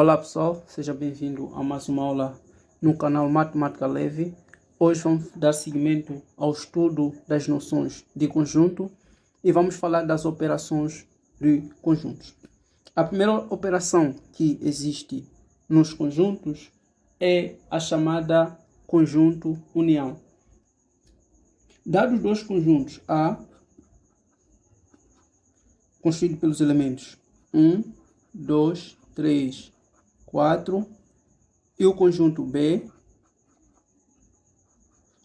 Olá pessoal, seja bem-vindo a mais uma aula no canal Matemática Leve. Hoje vamos dar seguimento ao estudo das noções de conjunto e vamos falar das operações de conjuntos. A primeira operação que existe nos conjuntos é a chamada conjunto união. Dados dois conjuntos A, constituído pelos elementos 1, 2, 3, 4, e o conjunto B,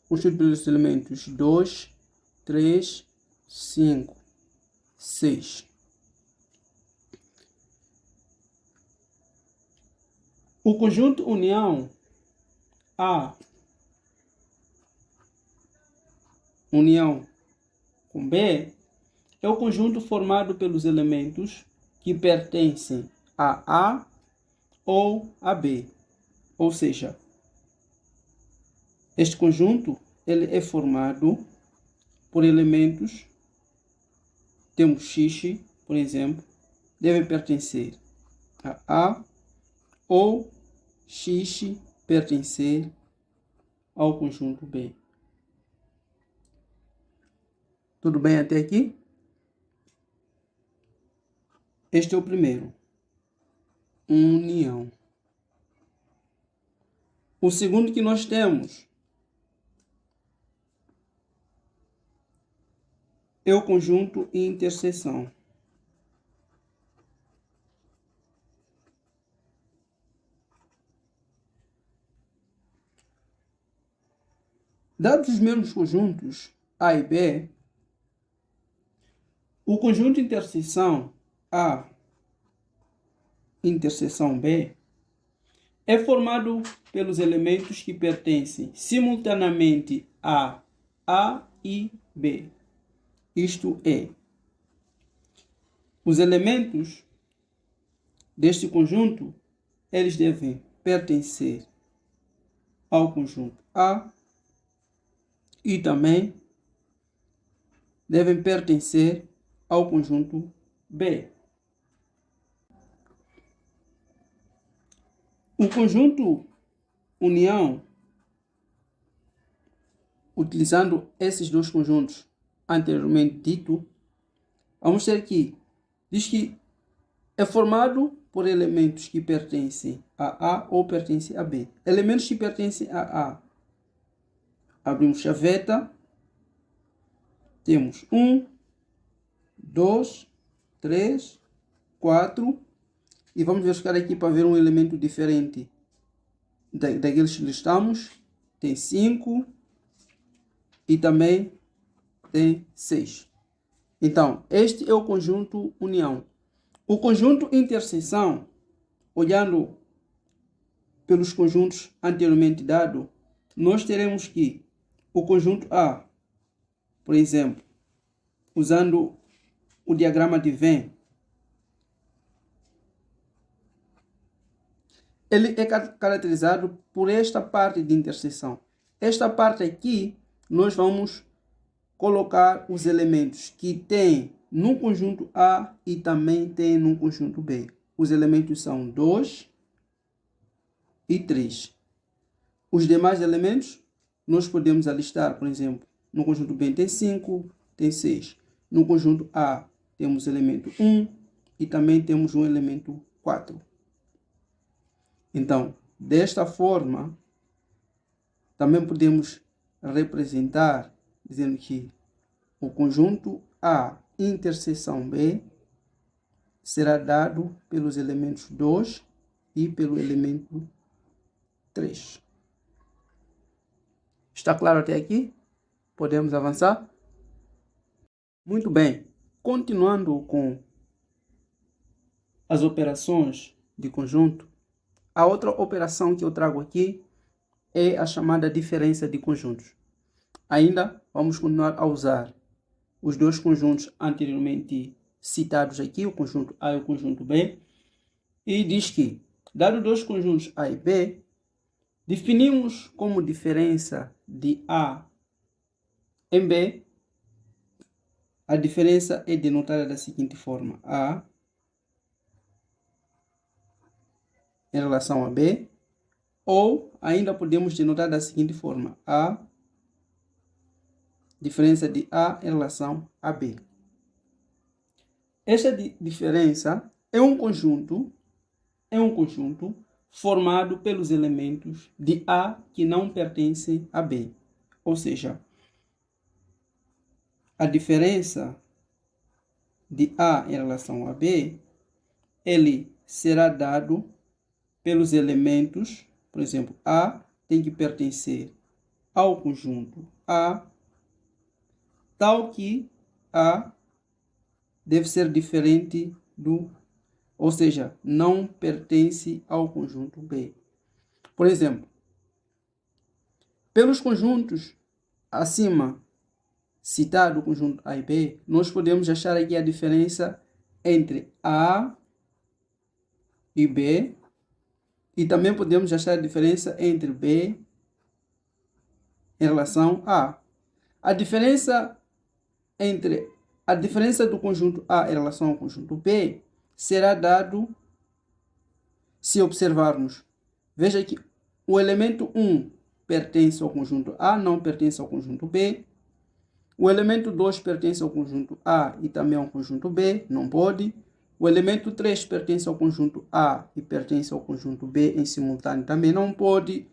constituído pelos elementos 2, 3, 5, 6. O conjunto união A, união com B, é o conjunto formado pelos elementos que pertencem a A ou a B. Ou seja, este conjunto ele é formado por elementos, temos X, por exemplo, deve pertencer a A ou X pertencer ao conjunto B. Tudo bem até aqui? Este é o primeiro. União. O segundo que nós temos é o conjunto interseção. Dados os mesmos conjuntos A e B, o conjunto interseção A interseção B é formado pelos elementos que pertencem simultaneamente a A e B. Isto é, os elementos deste conjunto, eles devem pertencer ao conjunto A e também devem pertencer ao conjunto B. O conjunto união, utilizando esses dois conjuntos anteriormente dito, vamos ter que diz que é formado por elementos que pertencem a A ou pertencem a B. Elementos que pertencem a A, abrimos chaveta, temos 1, 2, 3, 4, e vamos verificar aqui para ver um elemento diferente daqueles que listamos. Tem 5 e também tem 6. Então, este é o conjunto união. O conjunto interseção, olhando pelos conjuntos anteriormente dados, nós teremos que o conjunto A, por exemplo, usando o diagrama de Venn, ele é caracterizado por esta parte de interseção. Esta parte aqui, nós vamos colocar os elementos que tem no conjunto A e também tem no conjunto B. Os elementos são 2 e 3. Os demais elementos, nós podemos alistar, por exemplo, no conjunto B tem 5, tem 6. No conjunto A temos o elemento 1 e também temos um elemento 4. Então, desta forma, também podemos representar dizendo que o conjunto A interseção B será dado pelos elementos 2 e pelo elemento 3. Está claro até aqui? Podemos avançar? Muito bem. Continuando com as operações de conjunto, a outra operação que eu trago aqui é a chamada diferença de conjuntos. Ainda vamos continuar a usar os dois conjuntos anteriormente citados aqui, o conjunto A e o conjunto B, e diz que, dado dois conjuntos A e B, definimos como diferença de A em B, a diferença é denotada da seguinte forma: A em relação a B, ou ainda podemos denotar da seguinte forma: A diferença de A em relação a B. Esta diferença é um conjunto formado pelos elementos de A que não pertencem a B. Ou seja, a diferença de A em relação a B, ele será dado pelos elementos, por exemplo, A tem que pertencer ao conjunto A, tal que A deve ser diferente do, ou seja, não pertence ao conjunto B. Por exemplo, pelos conjuntos acima citado, o conjunto A e B, nós podemos achar aqui a diferença entre A e B, e também podemos achar a diferença entre B em relação a. A diferença do conjunto A em relação ao conjunto B será dado se observarmos. Veja que o elemento 1 pertence ao conjunto A, não pertence ao conjunto B. O elemento 2 pertence ao conjunto A e também ao conjunto B, não pode. O elemento 3 pertence ao conjunto A e pertence ao conjunto B em simultâneo, também não pode.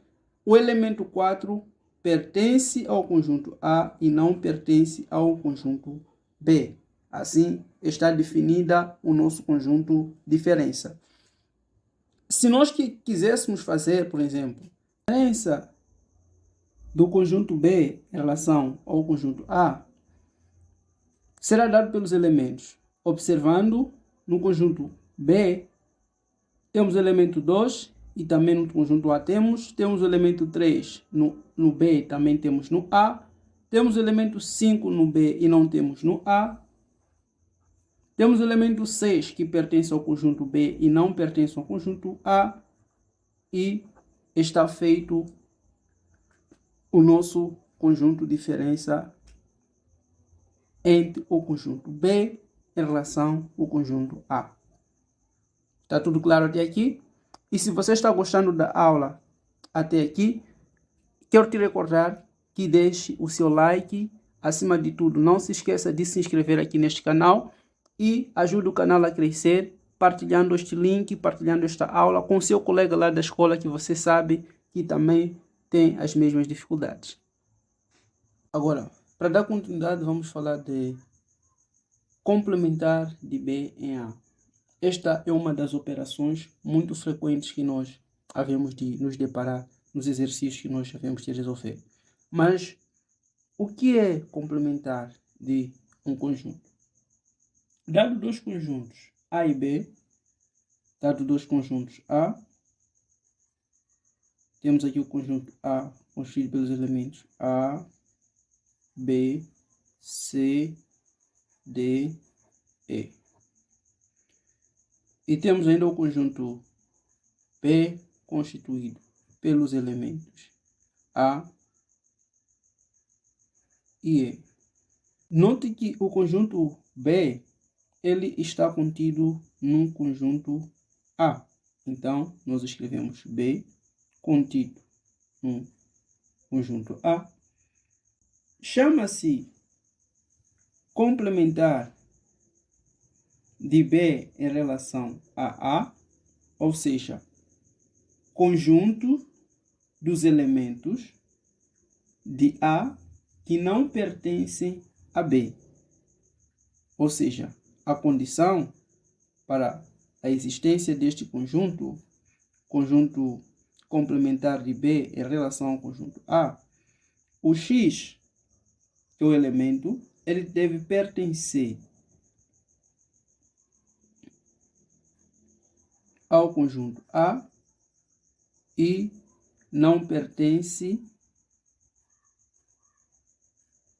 O elemento 4 pertence ao conjunto A e não pertence ao conjunto B. Assim, está definida o nosso conjunto diferença. Se nós quiséssemos fazer, por exemplo, a diferença do conjunto B em relação ao conjunto A, será dado pelos elementos. Observando, no conjunto B, temos o elemento 2 e também no conjunto A temos o elemento 3 no B, também temos no A. Temos o elemento 5 no B e não temos no A. Temos o elemento 6 que pertence ao conjunto B e não pertence ao conjunto A. E está feito o nosso conjunto diferença entre o conjunto B em relação ao conjunto A. Está tudo claro até aqui? E se você está gostando da aula até aqui, quero te recordar que deixe o seu like. Acima de tudo, não se esqueça de se inscrever aqui neste canal e ajude o canal a crescer, partilhando este link, partilhando esta aula com seu colega lá da escola que você sabe que também tem as mesmas dificuldades. Agora, para dar continuidade, vamos falar de complementar de B em A. Esta é uma das operações muito frequentes que nós havemos de nos deparar nos exercícios que nós havemos de resolver. Mas o que é complementar de um conjunto? Dado dois conjuntos A e B, dado dois conjuntos A, temos aqui o conjunto A constituído pelos elementos A, B, C, D, E. E temos ainda o conjunto B constituído pelos elementos A e E. Note que o conjunto B ele está contido no conjunto A. Então, nós escrevemos B contido no conjunto A. Chama-se complementar de B em relação a A, ou seja, conjunto dos elementos de A que não pertencem a B. Ou seja, a condição para a existência deste conjunto complementar de B em relação ao conjunto A, o X, que é o elemento, ele deve pertencer ao conjunto A e não pertence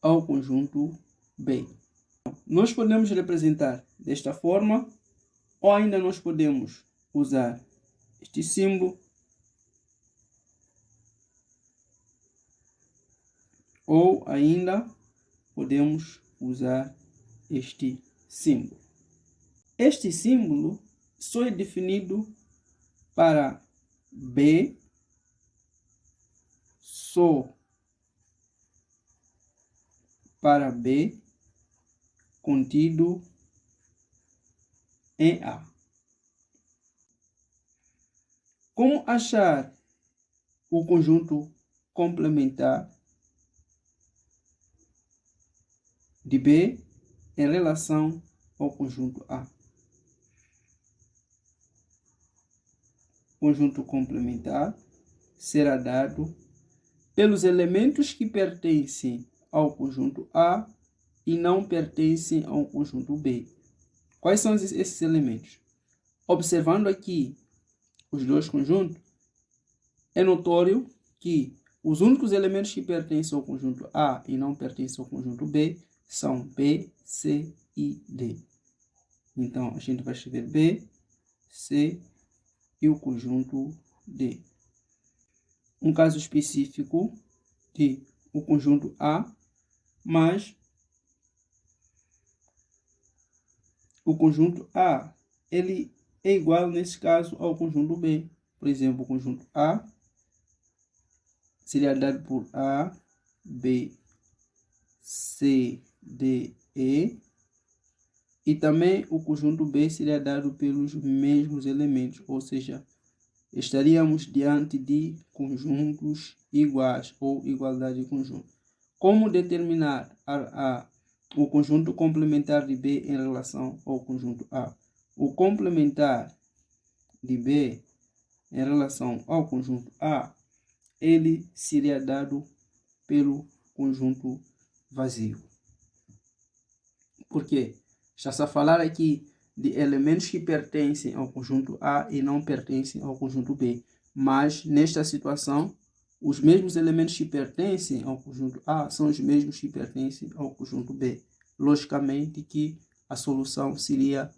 ao conjunto B. Nós podemos representar desta forma, ou ainda nós podemos usar este símbolo, ou ainda podemos usar este símbolo. Este símbolo só é definido para B só para B contido em A. Como achar o conjunto complementar de B em relação ao conjunto A? O conjunto complementar será dado pelos elementos que pertencem ao conjunto A e não pertencem ao conjunto B. Quais são esses elementos? Observando aqui os dois conjuntos, é notório que os únicos elementos que pertencem ao conjunto A e não pertencem ao conjunto B são B, C e D. Então, a gente vai escrever B, C e o conjunto D. Um caso específico de o conjunto A, mas o conjunto A ele é igual, nesse caso, ao conjunto B. Por exemplo, o conjunto A seria dado por A, B, C, D, E. E também o conjunto B seria dado pelos mesmos elementos, ou seja, estaríamos diante de conjuntos iguais ou igualdade de conjunto. Como determinar o conjunto complementar de B em relação ao conjunto A? O complementar de B em relação ao conjunto A, ele seria dado pelo conjunto vazio. Por quê? Está-se a falar aqui de elementos que pertencem ao conjunto A e não pertencem ao conjunto B. Mas, nesta situação, os mesmos elementos que pertencem ao conjunto A são os mesmos que pertencem ao conjunto B. Logicamente que a solução seria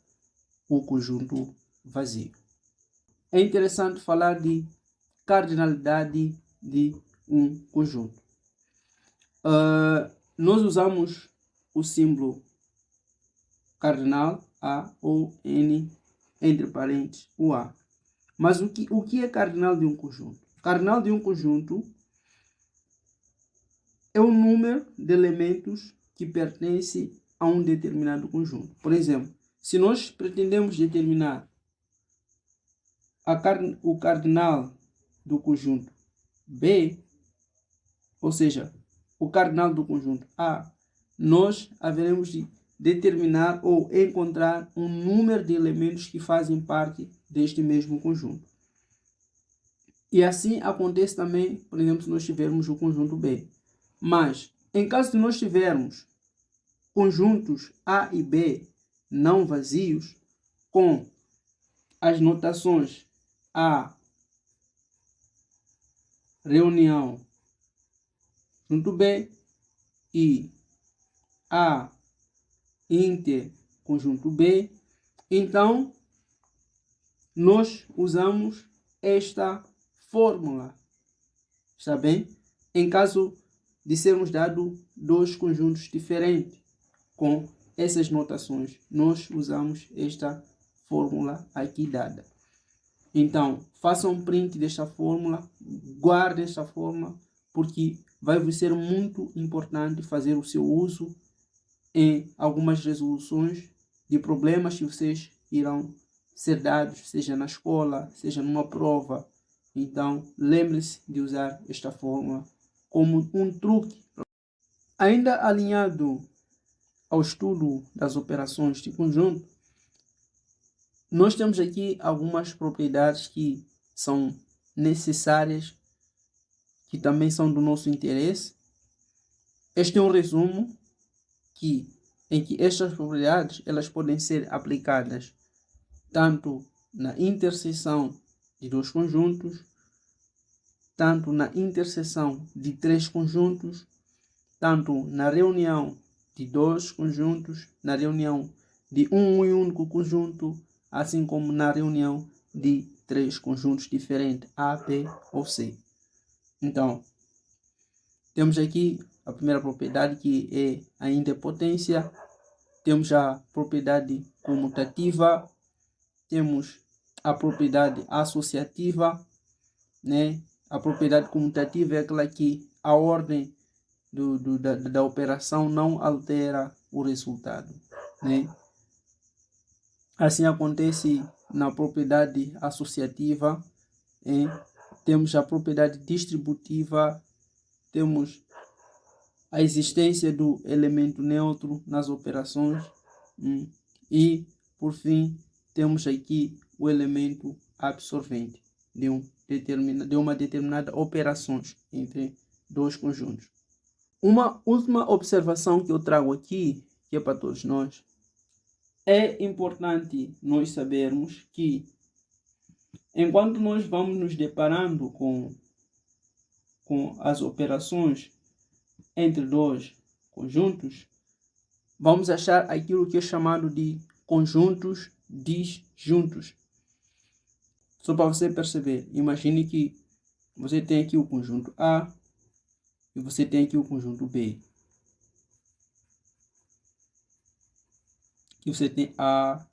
o conjunto vazio. É interessante falar de cardinalidade de um conjunto. Nós usamos o símbolo cardinal A ou N, entre parênteses, o A. Mas o que é cardinal de um conjunto? Cardinal de um conjunto é o número de elementos que pertencem a um determinado conjunto. Por exemplo, se nós pretendemos determinar o cardinal do conjunto B, ou seja, o cardinal do conjunto A, nós haveremos de determinar ou encontrar um número de elementos que fazem parte deste mesmo conjunto. E assim acontece também, por exemplo, se nós tivermos o conjunto B. Mas, em caso de nós tivermos conjuntos A e B não vazios, com as notações A, reunião, conjunto B, e A, inter, conjunto B, então nós usamos esta fórmula, está bem? Em caso de sermos dados dois conjuntos diferentes com essas notações, nós usamos esta fórmula aqui dada. Então, façam um print desta fórmula, guardem esta fórmula, porque vai ser muito importante fazer o seu uso em algumas resoluções de problemas que vocês irão ser dados, seja na escola, seja numa prova. Então, lembre-se de usar esta fórmula como um truque. Ainda alinhado ao estudo das operações de conjunto, nós temos aqui algumas propriedades que são necessárias, que também são do nosso interesse. Este é um resumo em que estas propriedades elas podem ser aplicadas tanto na interseção de dois conjuntos, tanto na interseção de três conjuntos, tanto na reunião de dois conjuntos, na reunião de um e único conjunto, assim como na reunião de três conjuntos diferentes, A, B ou C. Então, temos aqui a primeira propriedade, que é a idempotência. Temos a propriedade comutativa. Temos a propriedade associativa. né? A propriedade comutativa é aquela que a ordem da operação não altera o resultado, né? Assim acontece na propriedade associativa, temos a propriedade distributiva, temos a existência do elemento neutro nas operações, e, por fim, temos aqui o elemento absorvente de uma determinada operação entre dois conjuntos. Uma última observação que eu trago aqui, que é para todos nós, é importante nós sabermos que, enquanto nós vamos nos deparando com as operações entre dois conjuntos, vamos achar aquilo que é chamado de conjuntos disjuntos. Só para você perceber, imagine que você tem aqui o conjunto A e você tem aqui o conjunto B. Aqui você tem A,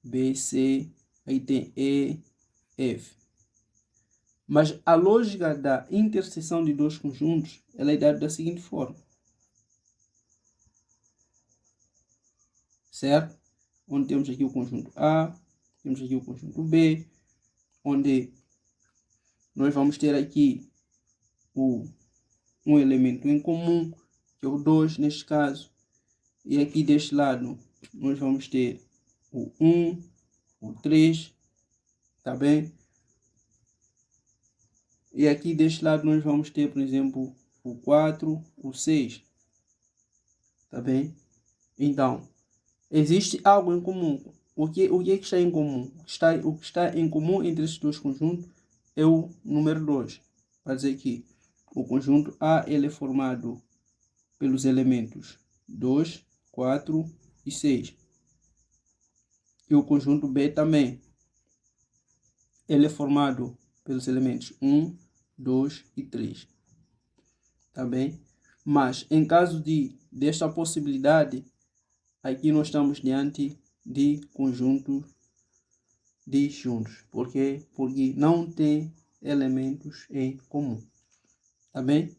B, C, aí tem E, F. Mas a lógica da interseção de dois conjuntos, ela é dada da seguinte forma. Certo? Onde temos aqui o conjunto A, temos aqui o conjunto B, onde nós vamos ter aqui um elemento em comum, que é o 2 neste caso, e aqui deste lado nós vamos ter o 1, o 3, tá bem? E aqui deste lado nós vamos ter, por exemplo, o 4, o 6, tá bem? Então, existe algo em comum. O que é que está em comum? O que está em comum entre esses dois conjuntos é o número 2. Para dizer que o conjunto A ele é formado pelos elementos 2, 4 e 6. E o conjunto B também. Ele é formado pelos elementos 1, 2 e 3. Tá bem? Mas em caso desta possibilidade, aqui nós estamos diante de conjuntos disjuntos. Por quê? Porque não tem elementos em comum. Tá bem?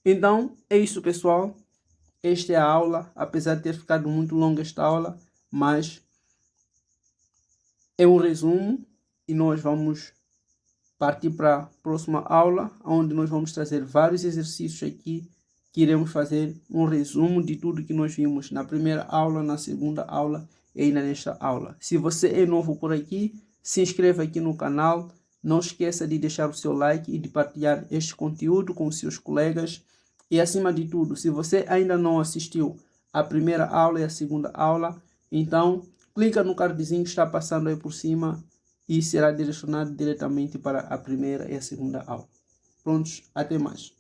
Então, é isso, pessoal. Esta é a aula. Apesar de ter ficado muito longa esta aula, mas é um resumo e nós vamos partir para a próxima aula, onde nós vamos trazer vários exercícios aqui que iremos fazer um resumo de tudo que nós vimos na primeira aula, na segunda aula e ainda nesta aula. Se você é novo por aqui, se inscreva aqui no canal. Não esqueça de deixar o seu like e de partilhar este conteúdo com seus colegas. E acima de tudo, se você ainda não assistiu à primeira aula e à segunda aula, então clica no cardzinho que está passando aí por cima e será direcionado diretamente para a primeira e a segunda aula. Prontos? Até mais.